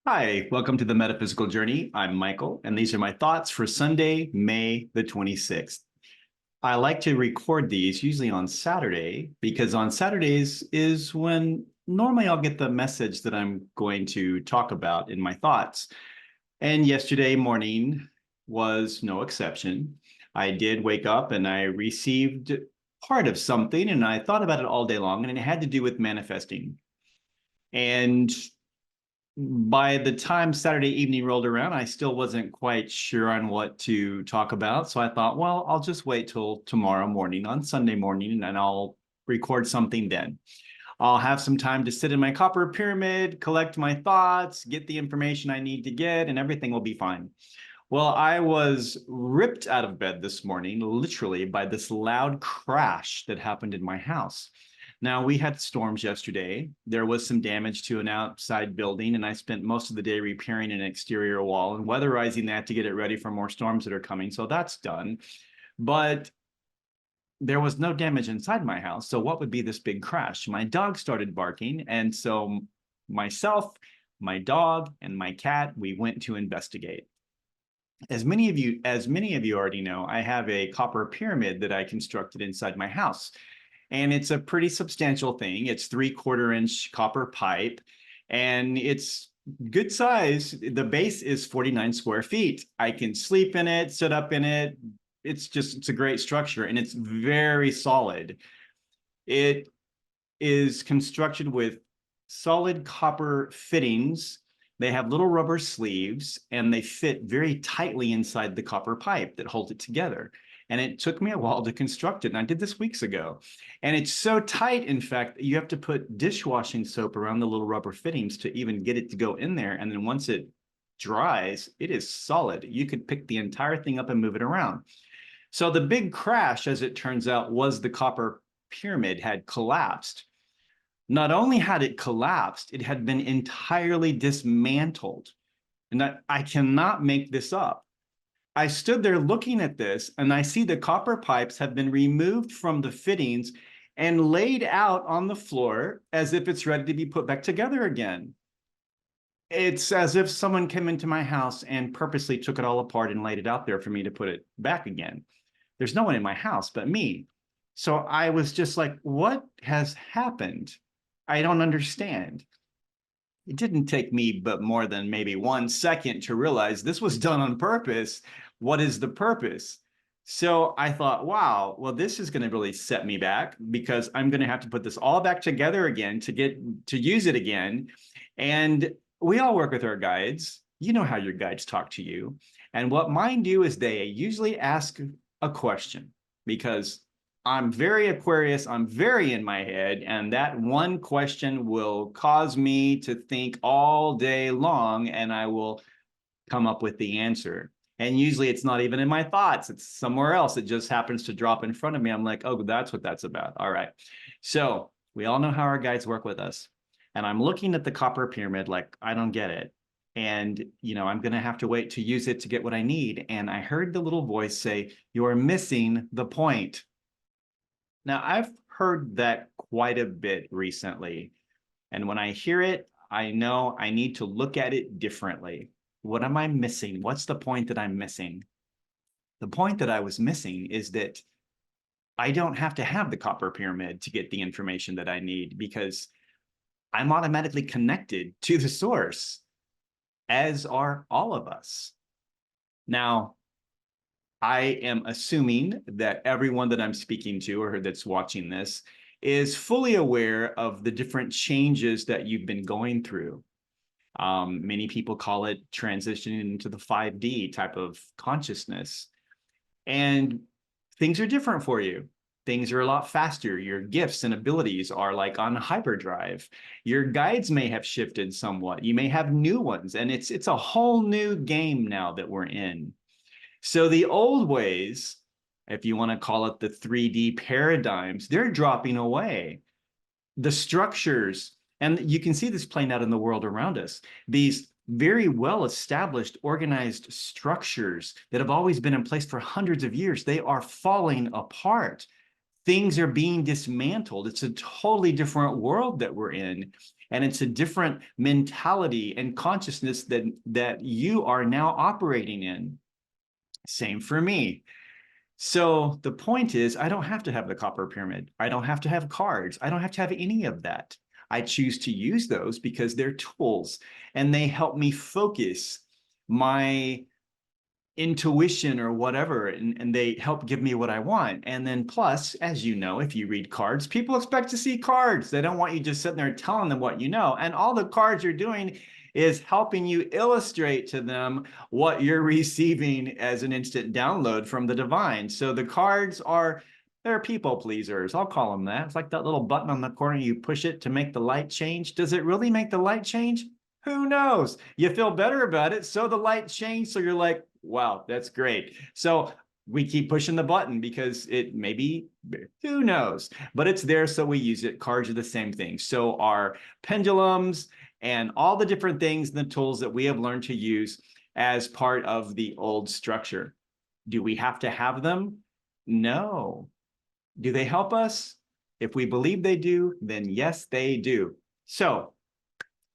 Hi, welcome to the Metaphysical Journey. I'm Michael, and these are my thoughts for Sunday, May the 26th. I like to record these usually on Saturday because on Saturdays is when normally I'll get the message that I'm going to talk about in my thoughts. And yesterday morning was no exception. I did wake up and I received part of something, and I thought about it all day long, and it had to do with manifesting. And by the time Saturday evening rolled around, I still wasn't quite sure on what to talk about. So I thought, well, I'll just wait till tomorrow morning on Sunday morning and I'll record something then. I'll have some time to sit in my copper pyramid, collect my thoughts, get the information I need to get, and everything will be fine. Well, I was ripped out of bed this morning, literally, by this loud crash that happened in my house. Now, we had storms yesterday. There was some damage to an outside building, and I spent most of the day repairing an exterior wall and weatherizing that to get it ready for more storms that are coming. So that's done. But there was no damage inside my house. So what would be this big crash? My dog started barking. And so myself, my dog, and my cat, we went to investigate. As many of you already know, I have a copper pyramid that I constructed inside my house. And it's a pretty substantial thing. It's 3/4 inch copper pipe, and it's good size. The base is 49 square feet. I can sleep in it, sit up in it. It's a great structure, and it's very solid. It is constructed with solid copper fittings. They have little rubber sleeves, and they fit very tightly inside the copper pipe that holds it together. And it took me a while to construct it, and I did this weeks ago. And it's so tight, in fact, that you have to put dishwashing soap around the little rubber fittings to even get it to go in there. And then once it dries, it is solid. You could pick the entire thing up and move it around. So the big crash, as it turns out, was the copper pyramid had collapsed. Not only had it collapsed, it had been entirely dismantled. And I cannot make this up. I stood there looking at this, and I see the copper pipes have been removed from the fittings and laid out on the floor as if it's ready to be put back together again. It's as if someone came into my house and purposely took it all apart and laid it out there for me to put it back again. There's no one in my house but me. So I was just like, what has happened? I don't understand. It didn't take me but more than maybe 1 second to realize this was done on purpose. What is the purpose? So I thought, wow, well, this is going to really set me back because I'm going to have to put this all back together again to get to use it again. And we all work with our guides. You know how your guides talk to you. And what mine do is they usually ask a question because I'm very Aquarius, I'm very in my head, and that one question will cause me to think all day long, and I will come up with the answer. And usually it's not even in my thoughts, it's somewhere else. It just happens to drop in front of me. I'm like, oh, that's what that's about. All right. So we all know how our guides work with us. And I'm looking at the copper pyramid like, I don't get it. And, I'm going to have to wait to use it to get what I need. And I heard the little voice say, you're missing the point. Now, I've heard that quite a bit recently. And when I hear it, I know I need to look at it differently. What am I missing? What's the point that I'm missing? The point that I was missing is that I don't have to have the copper pyramid to get the information that I need because I'm automatically connected to the source, as are all of us. Now, I am assuming that everyone that I'm speaking to or that's watching this is fully aware of the different changes that you've been going through. Many people call it transitioning into the 5D type of consciousness. And things are different for you. Things are a lot faster. Your gifts and abilities are like on hyperdrive. Your guides may have shifted somewhat. You may have new ones, and it's a whole new game now that we're in. So the old ways, if you want to call it the 3D paradigms, they're dropping away. The structures, and you can see this playing out in the world around us, these very well-established, organized structures that have always been in place for hundreds of years, they are falling apart. Things are being dismantled. It's a totally different world that we're in. And it's a different mentality and consciousness that you are now operating in. Same for me. So the point is, I don't have to have the copper pyramid. I don't have to have cards. I don't have to have any of that. I choose to use those because they're tools and they help me focus my intuition or whatever, and they help give me what I want. And then plus, as you know, if you read cards, people expect to see cards. They don't want you just sitting there telling them what you know. And all the cards you're doing is helping you illustrate to them what you're receiving as an instant download from the divine. So the cards they're people pleasers. I'll call them that. It's like that little button on the corner. You push it to make the light change. Does it really make the light change? Who knows? You feel better about it. So the light changed. So you're like, wow, that's great. So we keep pushing the button because it maybe, who knows, but it's there. So we use it. Cards are the same thing. So our pendulums and all the different things, the tools that we have learned to use as part of the old structure. Do we have to have them? No. Do they help us? If we believe they do, then yes, they do. So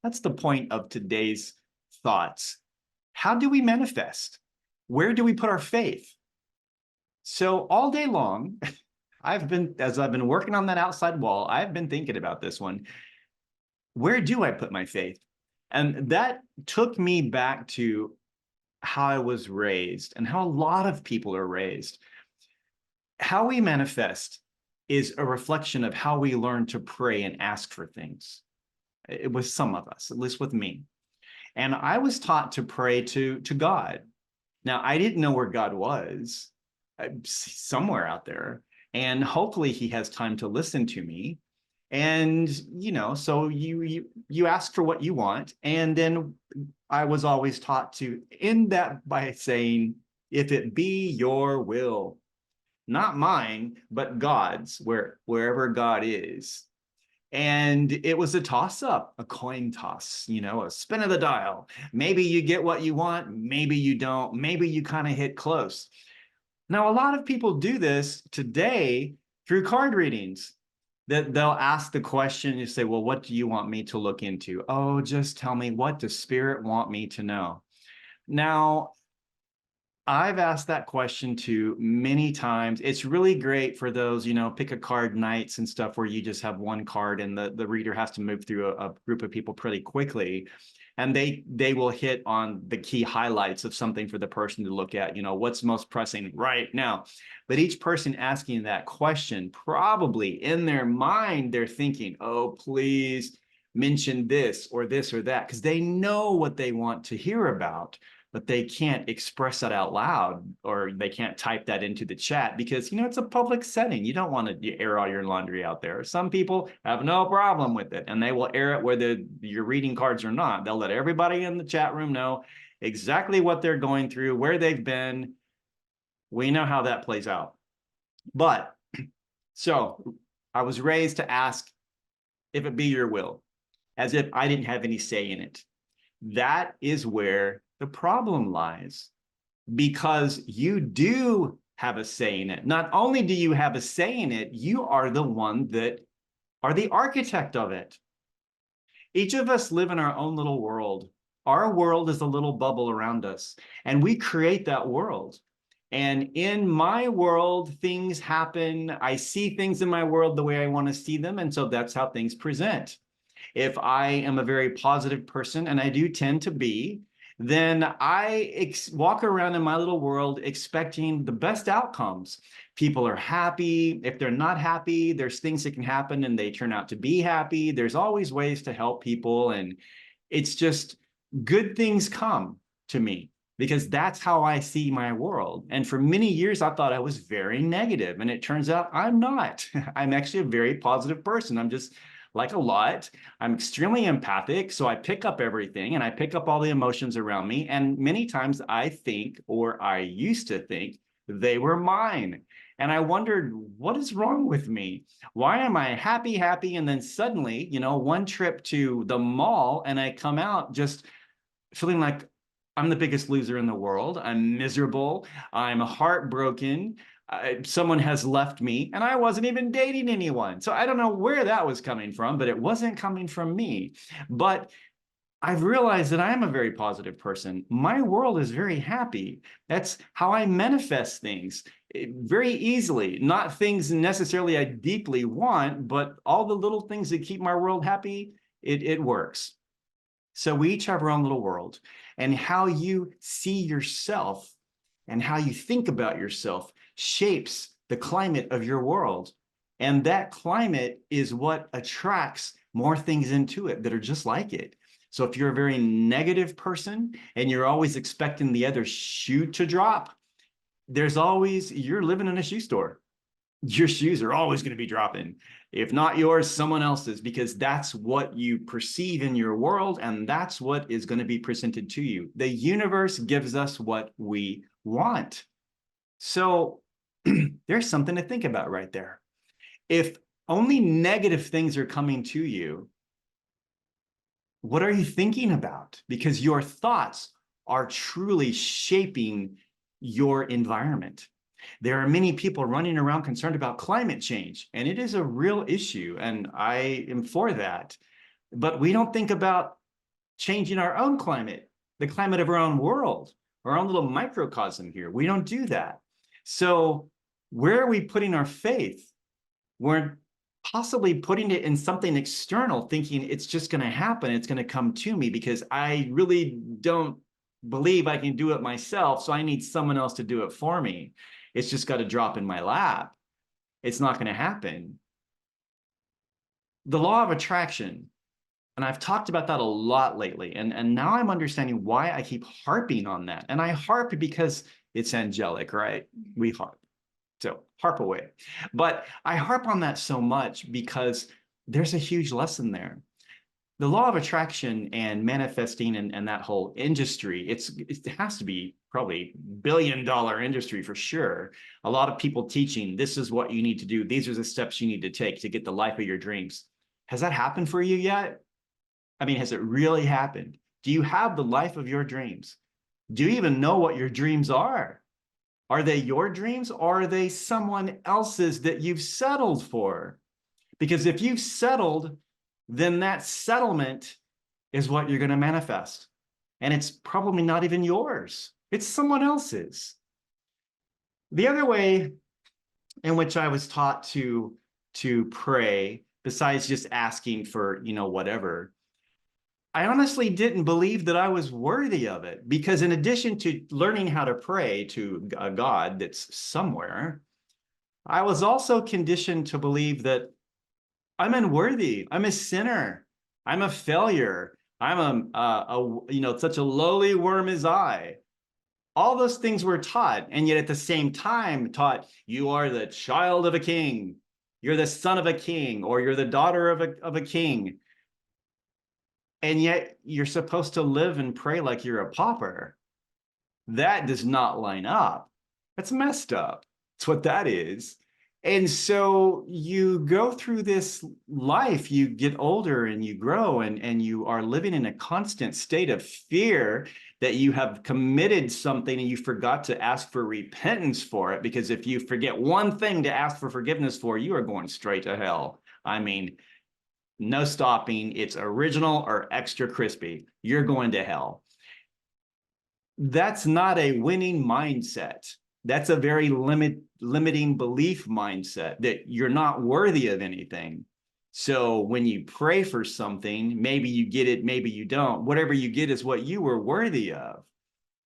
that's the point of today's thoughts. How do we manifest? Where do we put our faith? So all day long, as I've been working on that outside wall, I've been thinking about this one. Where do I put my faith? And that took me back to how I was raised and how a lot of people are raised. How we manifest is a reflection of how we learn to pray and ask for things. It was some of us, at least with me. And I was taught to pray to God. Now, I didn't know where God was, somewhere out there. And hopefully he has time to listen to me. And, so you ask for what you want. And then I was always taught to end that by saying, if it be your will, not mine, but God's, wherever God is. And it was a toss-up, a coin toss, a spin of the dial. Maybe you get what you want, maybe you don't, maybe you kind of hit close. Now, a lot of people do this today through card readings. That they'll ask the question, you say, well, what do you want me to look into? Oh, just tell me, what does Spirit want me to know? Now, I've asked that question too many times. It's really great for those, pick a card nights and stuff where you just have one card and the reader has to move through a group of people pretty quickly. And they will hit on the key highlights of something for the person to look at, what's most pressing right now. But each person asking that question, probably in their mind, they're thinking, oh, please mention this or that, because they know what they want to hear about. But they can't express that out loud, or they can't type that into the chat because, it's a public setting. You don't want to air all your laundry out there. Some people have no problem with it, and they will air it whether you're reading cards or not. They'll let everybody in the chat room know exactly what they're going through, where they've been. We know how that plays out. But so I was raised to ask, if it be your will, as if I didn't have any say in it. That is where the problem lies, because you do have a say in it. Not only do you have a say in it, you are the one that are the architect of it. Each of us live in our own little world. Our world is a little bubble around us, and we create that world. And in my world, things happen. I see things in my world the way I want to see them, and so that's how things present. If I am a very positive person, and I do tend to be, then I walk around in my little world expecting the best outcomes. People are happy. If they're not happy, there's things that can happen and they turn out to be happy. There's always ways to help people. And it's just good things come to me because that's how I see my world. And for many years, I thought I was very negative. And it turns out I'm not. I'm actually a very positive person. I'm just like a lot. I'm extremely empathic. So I pick up everything and I pick up all the emotions around me. And many times I think, or I used to think, they were mine. And I wondered, what is wrong with me? Why am I happy? And then suddenly, one trip to the mall and I come out just feeling like I'm the biggest loser in the world. I'm miserable. I'm heartbroken. someone has left me and I wasn't even dating anyone. So I don't know where that was coming from, but it wasn't coming from me. But I've realized that I am a very positive person. My world is very happy. That's how I manifest things very easily. Not things necessarily I deeply want, but all the little things that keep my world happy, it works. So we each have our own little world, and how you see yourself and how you think about yourself shapes the climate of your world. And that climate is what attracts more things into it that are just like it. So if you're a very negative person and you're always expecting the other shoe to drop, you're living in a shoe store. Your shoes are always going to be dropping. If not yours, someone else's, because that's what you perceive in your world, and that's what is going to be presented to you. The universe gives us what we want. So there's something to think about right there. If only negative things are coming to you, what are you thinking about? Because your thoughts are truly shaping your environment. There are many people running around concerned about climate change, and it is a real issue, and I am for that. But we don't think about changing our own climate, the climate of our own world, our own little microcosm here. We don't do that. So where are we putting our faith? We're possibly putting it in something external, thinking it's just going to happen. It's going to come to me because I really don't believe I can do it myself. So I need someone else to do it for me. It's just got to drop in my lap. It's not going to happen. The law of attraction, and I've talked about that a lot lately. And now I'm understanding why I keep harping on that. And I harp because it's angelic, right? We harp. So harp away. But I harp on that so much because there's a huge lesson there. The law of attraction and manifesting and that whole industry, it has to be probably billion-dollar industry for sure. A lot of people teaching, this is what you need to do. These are the steps you need to take to get the life of your dreams. Has that happened for you yet? I mean, has it really happened? Do you have the life of your dreams? Do you even know what your dreams are? Are they your dreams, or are they someone else's that you've settled for? Because if you've settled, then that settlement is what you're going to manifest. And it's probably not even yours. It's someone else's. The other way in which I was taught to pray, besides just asking for, whatever, I honestly didn't believe that I was worthy of it, because in addition to learning how to pray to a God that's somewhere, I was also conditioned to believe that I'm unworthy. I'm a sinner. I'm a failure. I'm such a lowly worm as I. All those things were taught, and yet at the same time taught, you are the child of a king. You're the son of a king, or you're the daughter of a king. And yet you're supposed to live and pray like you're a pauper. That does not line up. That's messed up. That's what that is. And so you go through this life, you get older and you grow, and you are living in a constant state of fear that you have committed something and you forgot to ask for repentance for it. Because if you forget one thing to ask for forgiveness for, you are going straight to hell. I mean, no stopping. It's original or extra crispy. You're going to hell. That's not a winning mindset. That's a very limiting belief mindset that you're not worthy of anything. So when you pray for something, maybe you get it, maybe you don't. Whatever you get is what you were worthy of.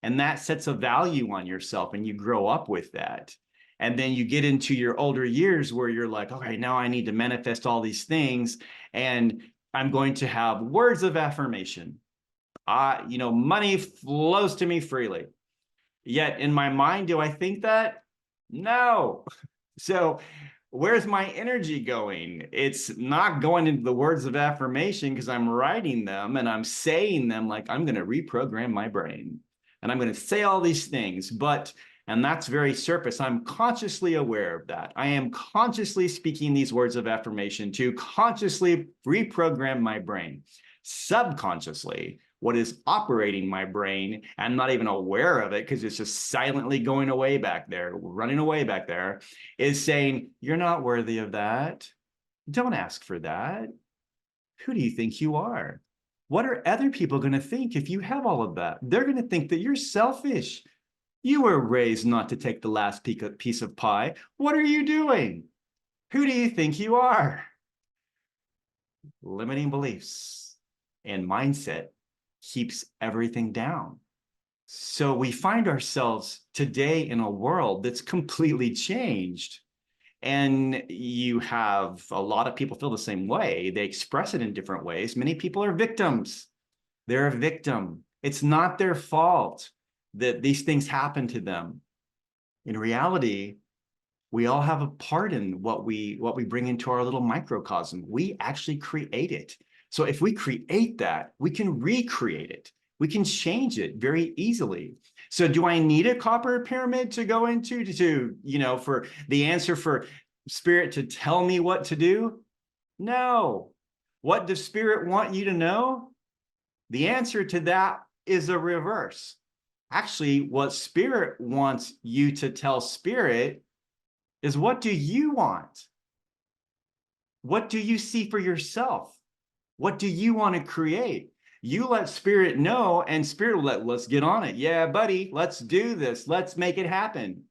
And that sets a value on yourself, and you grow up with that. And then you get into your older years where you're like, okay, now I need to manifest all these things, and I'm going to have words of affirmation. Money flows to me freely. Yet in my mind, do I think that? No. So where's my energy going? It's not going into the words of affirmation, because I'm writing them and I'm saying them like I'm going to reprogram my brain. And I'm going to say all these things, and that's very surface. I'm consciously aware of that. I am consciously speaking these words of affirmation to consciously reprogram my brain. Subconsciously, what is operating my brain. I'm not even aware of it because it's just silently going away back there, running away back there, is saying, you're not worthy of that. Don't ask for that. Who do you think you are? What are other people going to think if you have all of that? They're going to think that you're selfish. You were raised not to take the last piece of pie. What are you doing? Who do you think you are? Limiting beliefs and mindset keeps everything down. So we find ourselves today in a world that's completely changed. And you have a lot of people feel the same way. They express it in different ways. Many people are victims. They're a victim. It's not their fault that these things happen to them. In reality, we all have a part in what we bring into our little microcosm. We actually create it. So if we create that, we can recreate it. We can change it very easily. So do I need a copper pyramid to go into for the answer for spirit to tell me what to do? No. What does spirit want you to know? The answer to that is a reverse. Actually, what spirit wants you to tell spirit is, what do you want? What do you see for yourself? What do you want to create? You let spirit know, and spirit will let's get on it. Yeah, buddy, let's do this. Let's make it happen.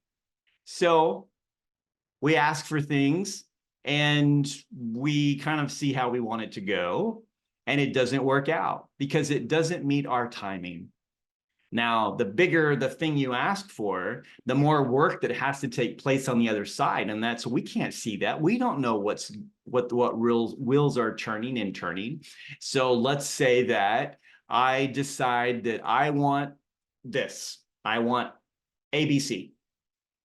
So we ask for things and we kind of see how we want it to go, and it doesn't work out because it doesn't meet our timing. Now, the bigger the thing you ask for, the more work that has to take place on the other side. And that's, we can't see that. We don't know what wheels are turning. So let's say that I decide that I want this. I want ABC.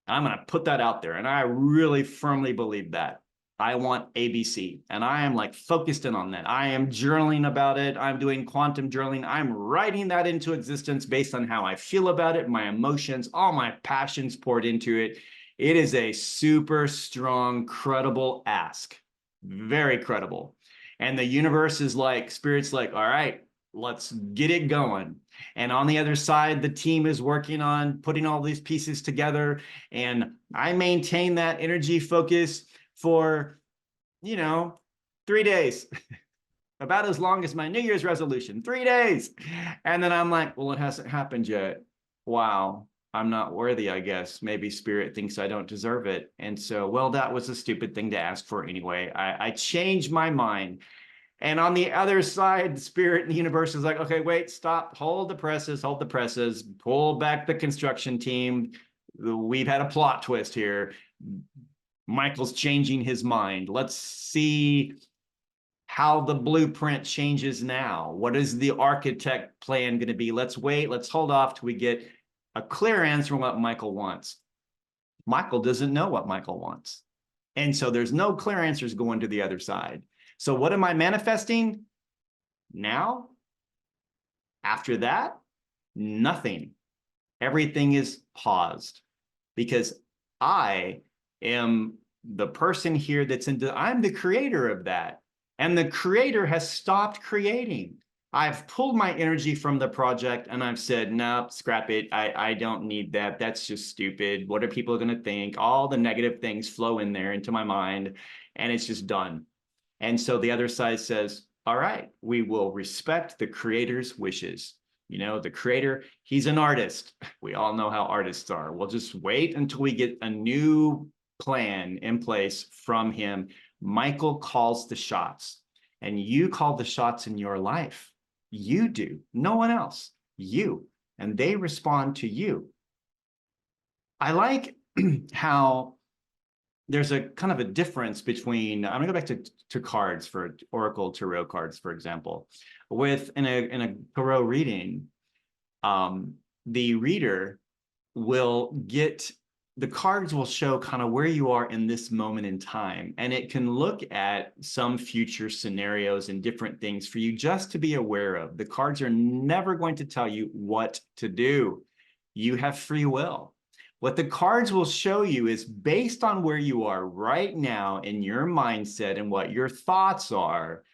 I'm going to put that out there. And I really firmly believe that. I want ABC, and I am like focused in on that. I am journaling about it. I'm doing quantum journaling. I'm writing that into existence based on how I feel about it, my emotions, all my passions poured into it. It is a super strong, credible ask, very credible. And the universe is like, spirit's like, all right, let's get it going. And on the other side, the team is working on putting all these pieces together. And I maintain that energy focus for, 3 days, about as long as my New Year's resolution, 3 days. And then I'm like, well, it hasn't happened yet. Wow, I'm not worthy, I guess. Maybe spirit thinks I don't deserve it. And so, well, that was a stupid thing to ask for anyway. I changed my mind. And on the other side, the spirit and the universe is like, okay, wait, stop, hold the presses, pull back the construction team. We've had a plot twist here. Michael's changing his mind. Let's see how the blueprint changes now. What is the architect plan going to be? Let's wait. Let's hold off till we get a clear answer on what Michael wants. Michael doesn't know what Michael wants. And so there's no clear answers going to the other side. So what am I manifesting now? After that, nothing. Everything is paused because I am the person here that's I'm the creator of that. And the creator has stopped creating. I've pulled my energy from the project and I've said, no, scrap it. I don't need that. That's just stupid. What are people going to think? All the negative things flow in there into my mind, and it's just done. And so the other side says, all right, we will respect the creator's wishes. The creator, he's an artist. We all know how artists are. We'll just wait until we get a new plan in place from him. Michael calls the shots, and you call the shots in your life. You do, no one else, you, and they respond to you. I like how there's a kind of a difference between, I'm gonna go back to cards, for Oracle Tarot cards, for example. In a Tarot reading, the reader will get, the cards will show kind of where you are in this moment in time. And it can look at some future scenarios and different things for you just to be aware of. The cards are never going to tell you what to do. You have free will. What the cards will show you is based on where you are right now in your mindset and what your thoughts are,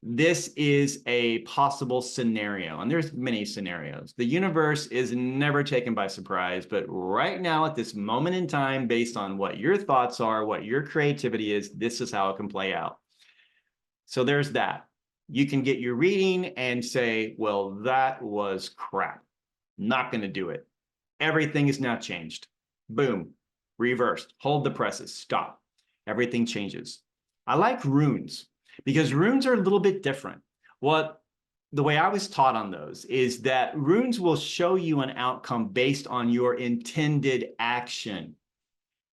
This is a possible scenario, and there's many scenarios. The universe is never taken by surprise, but right now at this moment in time, based on what your thoughts are, what your creativity is, this is how it can play out. So there's that. You can get your reading and say, well, that was crap. Not going to do it. Everything is now changed. Boom, reversed. Hold the presses, stop. Everything changes. I like runes because runes are a little bit different. The way I was taught on those is that runes will show you an outcome based on your intended action.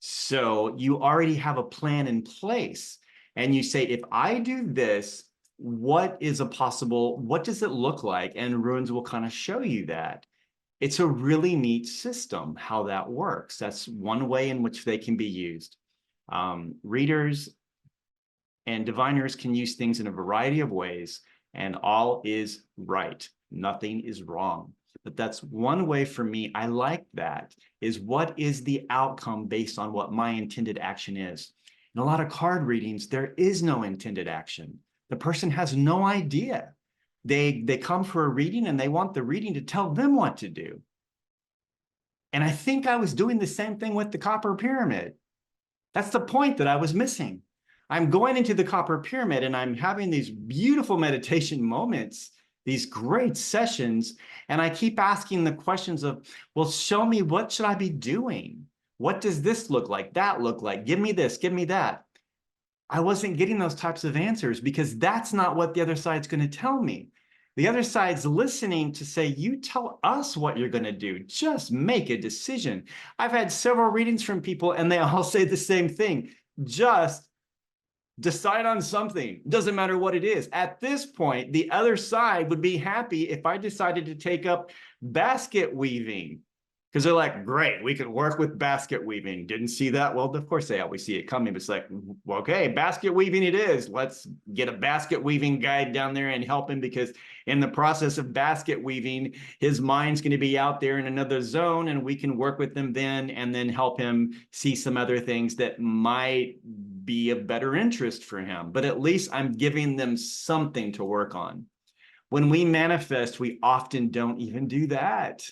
So you already have a plan in place. And you say, if I do this, what does it look like? And runes will kind of show you that. It's a really neat system, how that works. That's one way in which they can be used. Readers and diviners can use things in a variety of ways, and all is right. Nothing is wrong. But that's one way for me. I like that, is what is the outcome based on what my intended action is. In a lot of card readings, there is no intended action. The person has no idea. They come for a reading and they want the reading to tell them what to do. And I think I was doing the same thing with the copper pyramid. That's the point that I was missing. I'm going into the copper pyramid and I'm having these beautiful meditation moments, these great sessions, and I keep asking the questions of, well, show me, what should I be doing? What does this look like? That look like? Give me this, give me that. I wasn't getting those types of answers because that's not what the other side's going to tell me. The other side's listening to say, you tell us what you're going to do. Just make a decision. I've had several readings from people and they all say the same thing. Just decide on something. Doesn't matter what it is. At this point, the other side would be happy if I decided to take up basket weaving. Because they're like, great, we can work with basket weaving. Didn't see that? Well, of course they always see it coming. But it's like, well, okay, basket weaving it is. Let's get a basket weaving guide down there and help him, because in the process of basket weaving, his mind's going to be out there in another zone, and we can work with him then and then help him see some other things that might be of better interest for him. But at least I'm giving them something to work on. When we manifest, we often don't even do that.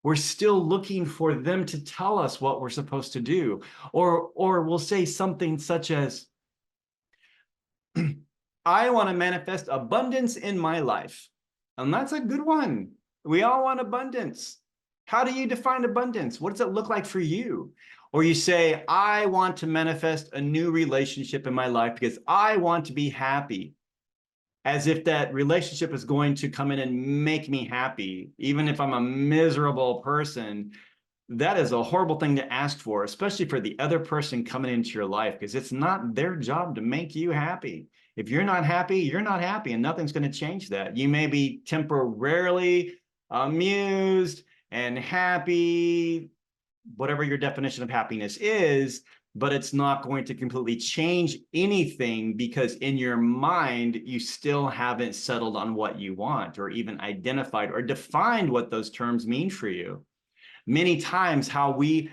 We're still looking for them to tell us what we're supposed to do. Or we'll say something such as, I want to manifest abundance in my life. And that's a good one. We all want abundance. How do you define abundance? What does it look like for you? Or you say, I want to manifest a new relationship in my life because I want to be happy. As if that relationship is going to come in and make me happy, even if I'm a miserable person. That is a horrible thing to ask for, especially for the other person coming into your life, because it's not their job to make you happy. If you're not happy, you're not happy, and nothing's going to change that. You may be temporarily amused and happy, whatever your definition of happiness is, but it's not going to completely change anything, because in your mind, you still haven't settled on what you want, or even identified or defined what those terms mean for you. Many times how we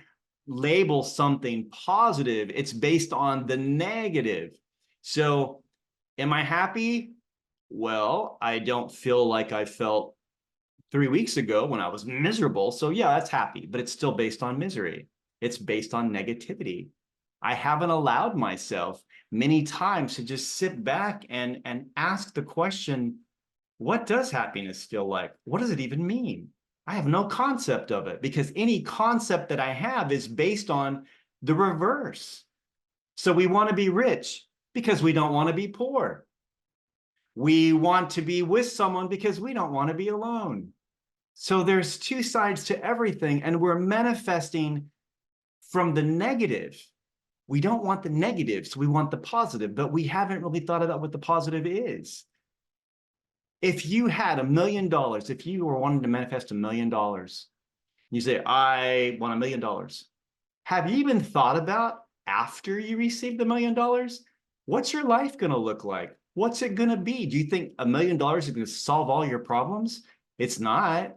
label something positive, it's based on the negative. So am I happy? Well, I don't feel like I felt 3 weeks ago when I was miserable. So yeah, that's happy, but it's still based on misery. It's based on negativity. I haven't allowed myself many times to just sit back and ask the question, what does happiness feel like? What does it even mean? I have no concept of it, because any concept that I have is based on the reverse. So we want to be rich because we don't want to be poor. We want to be with someone because we don't want to be alone. So there's two sides to everything, and we're manifesting from the negative. We don't want the negative, so we want the positive, but we haven't really thought about what the positive is. If you had $1 million, if you were wanting to manifest $1 million, you say, I want $1 million. Have you even thought about, after you receive the $1 million, what's your life going to look like? What's it going to be? Do you think $1 million is going to solve all your problems? It's not.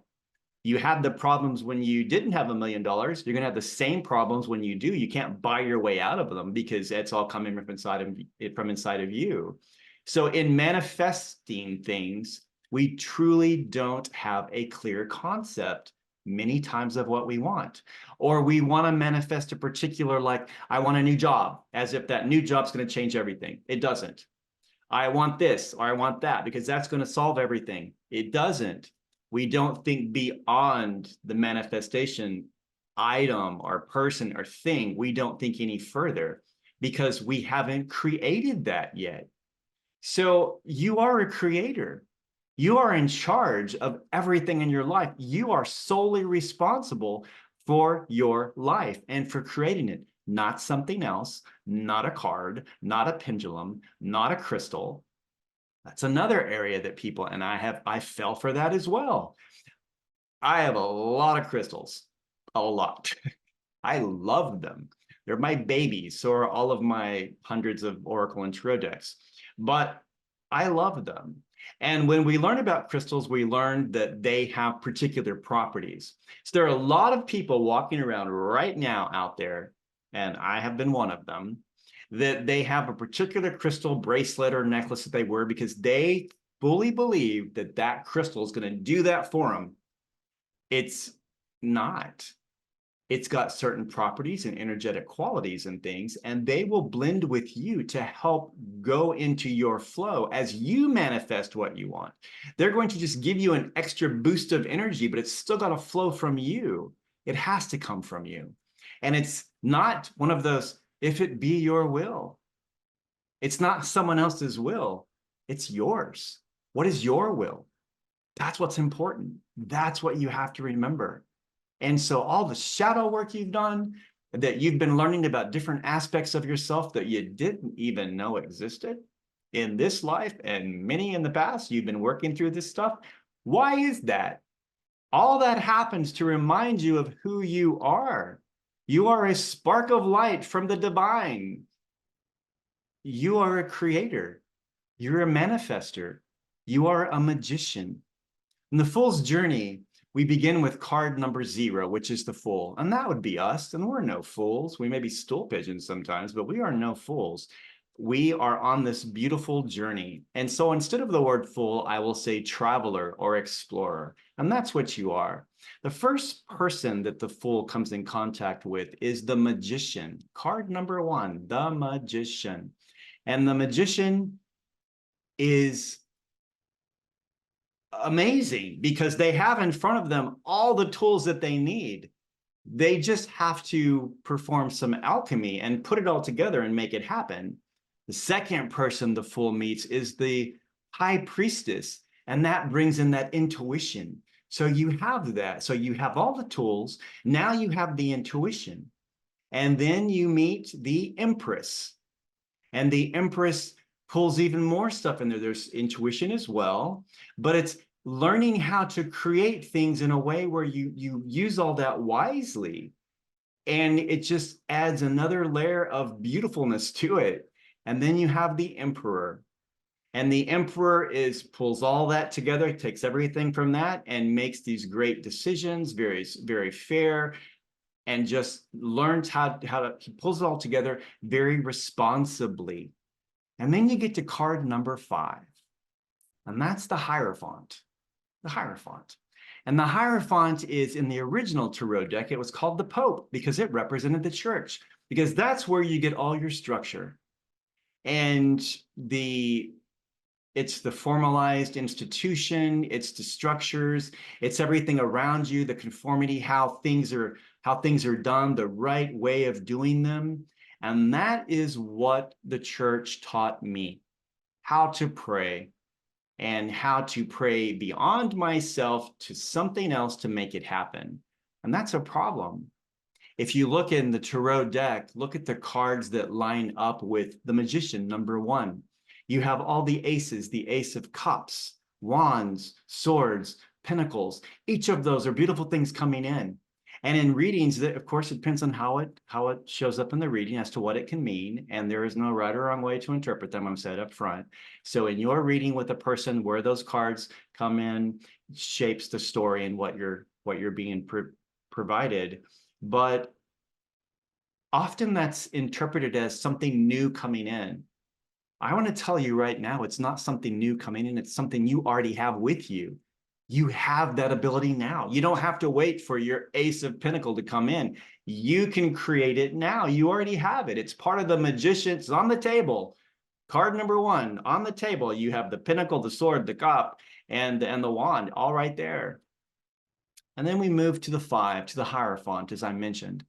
You had the problems when you didn't have $1 million. You're going to have the same problems when you do. You can't buy your way out of them, because it's all coming from inside of you. So in manifesting things, we truly don't have a clear concept many times of what we want. Or we want to manifest a particular, like, I want a new job, as if that new job's going to change everything. It doesn't. I want this or I want that because that's going to solve everything. It doesn't. We don't think beyond the manifestation item or person or thing. We don't think any further because we haven't created that yet. So you are a creator. You are in charge of everything in your life. You are solely responsible for your life and for creating it, not something else, not a card, not a pendulum, not a crystal. That's another area that people, and I fell for that as well. I have a lot of crystals, a lot. I love them. They're my babies. So are all of my hundreds of Oracle and Tarot decks. But I love them. And when we learn about crystals, we learn that they have particular properties. So there are a lot of people walking around right now out there, and I have been one of them, that they have a particular crystal bracelet or necklace that they wear because they fully believe that that crystal is going to do that for them. It's not. It's got certain properties and energetic qualities and things, and they will blend with you to help go into your flow as you manifest what you want. They're going to just give you an extra boost of energy, but it's still got to flow from you. It has to come from you. And it's not one of those, if it be your will. It's not someone else's will. It's yours. What is your will? That's what's important. That's what you have to remember. And so all the shadow work you've done, that you've been learning about different aspects of yourself that you didn't even know existed in this life and many in the past, you've been working through this stuff. Why is that? All that happens to remind you of who you are. You are a spark of light from the divine. You are a creator. You're a manifester. You are a magician. In the Fool's Journey, we begin with card number 0, which is the Fool. And that would be us. And we're no fools. We may be stool pigeons sometimes, but we are no fools. We are on this beautiful journey. And so instead of the word fool, I will say traveler or explorer. And that's what you are. The first person that the Fool comes in contact with is the magician. Card number 1, the magician. And the magician is amazing because they have in front of them all the tools that they need. They just have to perform some alchemy and put it all together and make it happen. The second person the Fool meets is the high priestess, and that brings in that intuition. So you have that. So you have all the tools. Now you have the intuition. And then you meet the Empress. And the Empress pulls even more stuff in there. There's intuition as well, but it's learning how to create things in a way where you use all that wisely. And it just adds another layer of beautifulness to it. And then you have the Emperor. And the Emperor pulls all that together, takes everything from that and makes these great decisions, very, very fair, and just learns he pulls it all together very responsibly. And then you get to card number 5, and that's the Hierophant. The Hierophant. And the Hierophant is in the original Tarot deck, it was called the Pope because it represented the church, because that's where you get all your structure. And it's the formalized institution, it's the structures, it's everything around you, the conformity, how things are done, the right way of doing them. And that is what the church taught me, how to pray and how to pray beyond myself to something else to make it happen. And that's a problem. If you look in the Tarot deck, look at the cards that line up with the Magician, number 1. You have all the aces, the Ace of Cups, Wands, Swords, Pentacles. Each of those are beautiful things coming in. And in readings, of course, it depends on how it shows up in the reading as to what it can mean. And there is no right or wrong way to interpret them, I'm said up front. So in your reading with a person, where those cards come in shapes the story and what you're being provided. But often that's interpreted as something new coming in. I want to tell you right now, it's not something new coming in. It's something you already have with you. You have that ability now. You don't have to wait for your Ace of Pentacles to come in. You can create it now. You already have it. It's part of the magician. It's on the table. Card number one on the table. You have the Pentacle, the Sword, the Cup, and the Wand, all right there. And then we move to the 5, to the Hierophant, as I mentioned.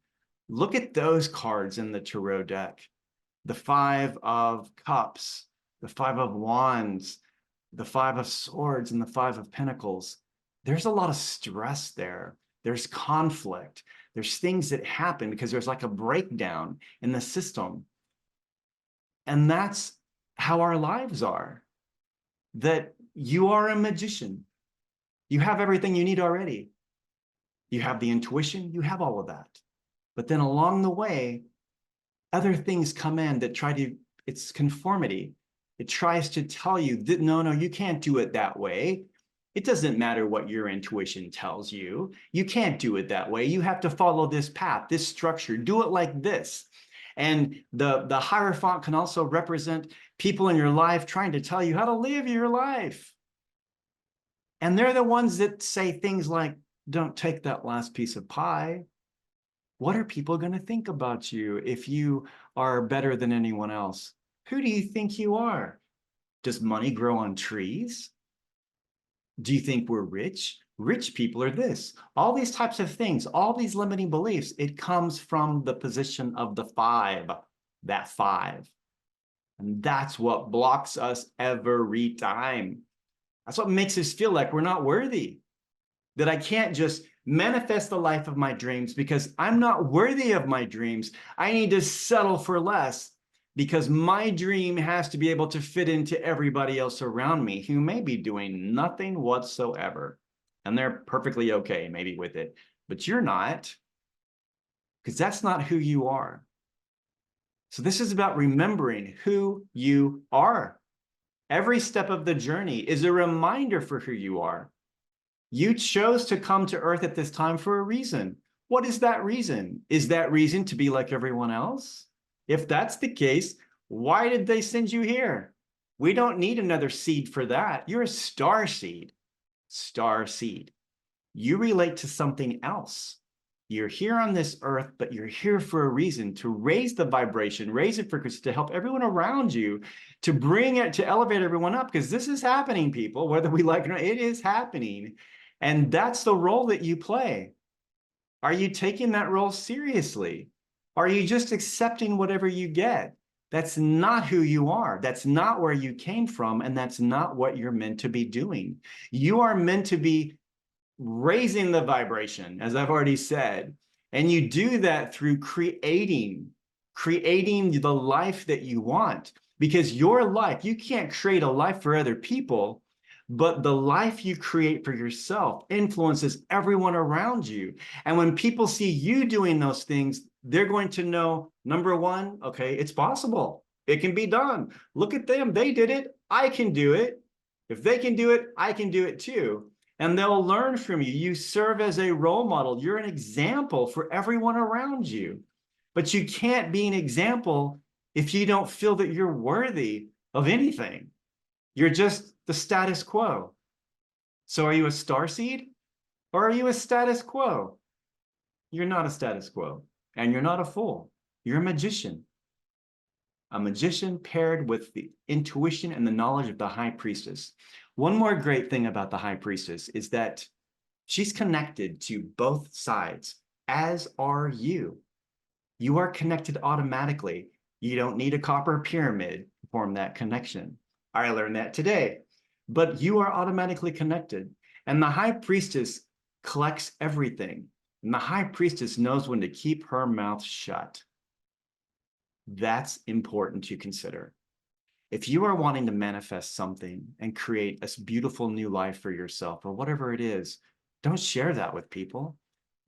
Look at those cards in the Tarot deck. The 5 of Cups, the 5 of Wands, the 5 of Swords, and the 5 of Pentacles. There's a lot of stress there. There's conflict. There's things that happen because there's like a breakdown in the system. And that's how our lives are. That you are a magician. You have everything you need already. You have the intuition, you have all of that. But then along the way, other things come in that try to, it's conformity. It tries to tell you that, no, you can't do it that way. It doesn't matter what your intuition tells you. You can't do it that way. You have to follow this path, this structure, do it like this. And the Hierophant can also represent people in your life trying to tell you how to live your life. And they're the ones that say things like, don't take that last piece of pie. What are people going to think about you if you are better than anyone else? Who do you think you are? Does money grow on trees? Do you think we're rich? Rich people are this. All these types of things, all these limiting beliefs, it comes from the position of the 5, that 5. And that's what blocks us every time. That's what makes us feel like we're not worthy. That I can't just manifest the life of my dreams because I'm not worthy of my dreams. I need to settle for less because my dream has to be able to fit into everybody else around me who may be doing nothing whatsoever. And they're perfectly okay maybe with it, but you're not, because that's not who you are. So this is about remembering who you are. Every step of the journey is a reminder for who you are. You chose to come to Earth at this time for a reason. What is that reason? Is that reason to be like everyone else? If that's the case, why did they send you here? We don't need another seed for that. You're a star seed. Star seed. You relate to something else. You're here on this earth, but you're here for a reason, to raise the vibration, raise the frequency, to help everyone around you, to bring it, to elevate everyone up, because this is happening, people, whether we like it or not, it is happening. And that's the role that you play. Are you taking that role seriously? Are you just accepting whatever you get? That's not who you are. That's not where you came from, and that's not what you're meant to be doing. You are meant to be raising the vibration, as I've already said, and you do that through creating the life that you want, because your life, you can't create a life for other people, but the life you create for yourself influences everyone around you. And when people see you doing those things, they're going to know, number one, okay, it's possible. It can be done. Look at them. They did it. I can do it. If they can do it, I can do it too. And they'll learn from you. You serve as a role model. You're an example for everyone around you. But you can't be an example if you don't feel that you're worthy of anything. You're just the status quo. So are you a starseed or are you a status quo? You're not a status quo, and you're not a fool. You're a magician. A magician paired with the intuition and the knowledge of the high priestess. One more great thing about the high priestess is that she's connected to both sides, as are you. You are connected automatically. You don't need a copper pyramid to form that connection. I learned that today. But you are automatically connected. And the high priestess collects everything. And the high priestess knows when to keep her mouth shut. That's important to consider. If you are wanting to manifest something and create a beautiful new life for yourself or whatever it is, don't share that with people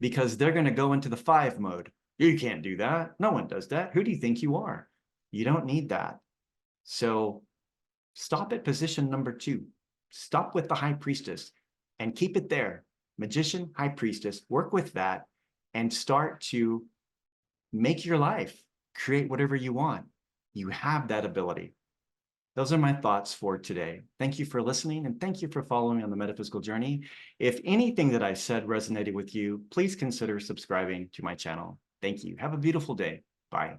because they're going to go into the 5 mode. You can't do that. No one does that. Who do you think you are? You don't need that. So stop at position number 2. Stop with the high priestess and keep it there. Magician, high priestess, work with that and start to make your life, create whatever you want. You have that ability. Those are my thoughts for today. Thank you for listening, and thank you for following me on the metaphysical journey. If anything that I said resonated with you, please consider subscribing to my channel. Thank you. Have a beautiful day. Bye.